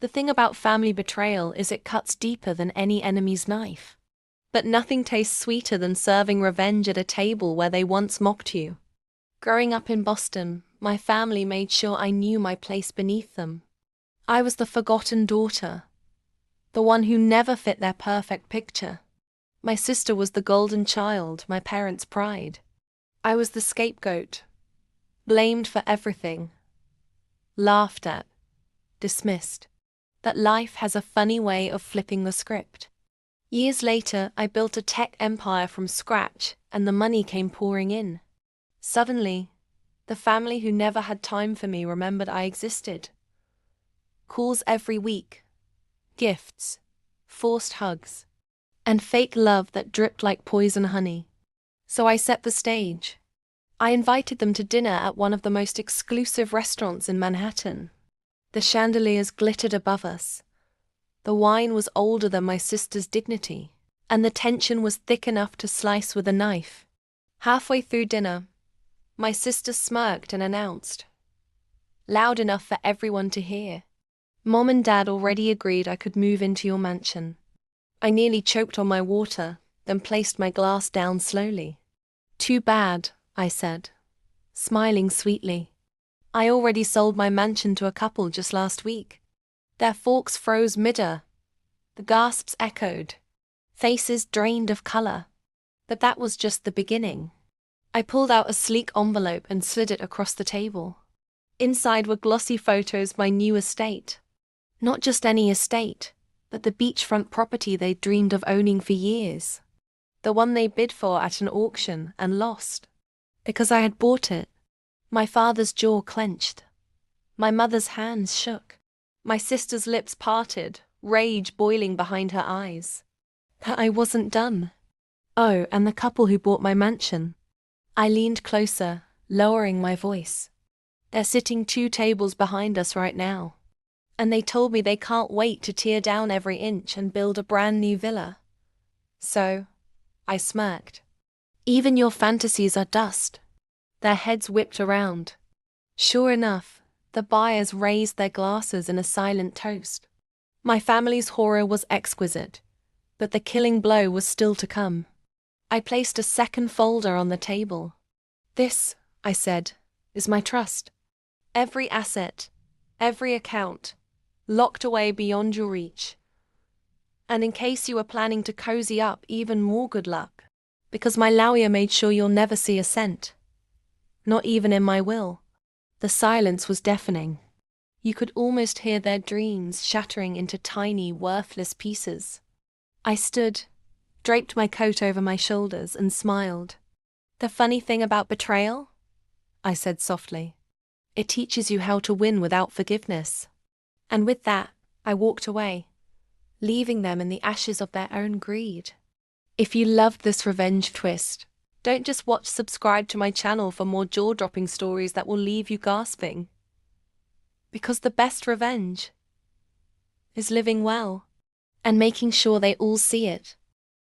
The thing about family betrayal is it cuts deeper than any enemy's knife. But nothing tastes sweeter than serving revenge at a table where they once mocked you. Growing up in Boston, my family made sure I knew my place beneath them. I was the forgotten daughter, the one who never fit their perfect picture. My sister was the golden child, my parents' pride. I was the scapegoat, blamed for everything, laughed at, dismissed. That life has a funny way of flipping the script. Years later, I built a tech empire from scratch, and the money came pouring in. Suddenly, the family who never had time for me remembered I existed. Calls every week, gifts, forced hugs, and fake love that dripped like poison honey. So I set the stage. I invited them to dinner at one of the most exclusive restaurants in Manhattan. The chandeliers glittered above us. The wine was older than my sister's dignity, and the tension was thick enough to slice with a knife. Halfway through dinner, my sister smirked and announced, loud enough for everyone to hear, "Mom and Dad already agreed I could move into your mansion." I nearly choked on my water, then placed my glass down slowly. "Too bad," I said, smiling sweetly. "I already sold my mansion to a couple just last week." Their forks froze mid-air. The gasps echoed. Faces drained of color. But that was just the beginning. I pulled out a sleek envelope and slid it across the table. Inside were glossy photos of my new estate. Not just any estate, but the beachfront property they'd dreamed of owning for years. The one they bid for at an auction and lost. Because I had bought it. My father's jaw clenched. My mother's hands shook. My sister's lips parted, rage boiling behind her eyes. But I wasn't done. Oh, and the couple who bought my mansion. I leaned closer, lowering my voice. They're sitting 2 tables behind us right now. And they told me they can't wait to tear down every inch and build a brand new villa. So, I smirked. "Even your fantasies are dust." Their heads whipped around. Sure enough, the buyers raised their glasses in a silent toast. My family's horror was exquisite, but the killing blow was still to come. I placed a second folder on the table. "This," I said, "is my trust. Every asset, every account, locked away beyond your reach. And in case you were planning to cozy up, even more good luck, because my lawyer made sure you'll never see a cent. Not even in my will." The silence was deafening. You could almost hear their dreams shattering into tiny, worthless pieces. I stood, draped my coat over my shoulders, and smiled. "The funny thing about betrayal?" I said softly. "It teaches you how to win without forgiveness." And with that, I walked away, leaving them in the ashes of their own greed. If you loved this revenge twist, don't just subscribe to my channel for more jaw-dropping stories that will leave you gasping. Because the best revenge is living well and making sure they all see it.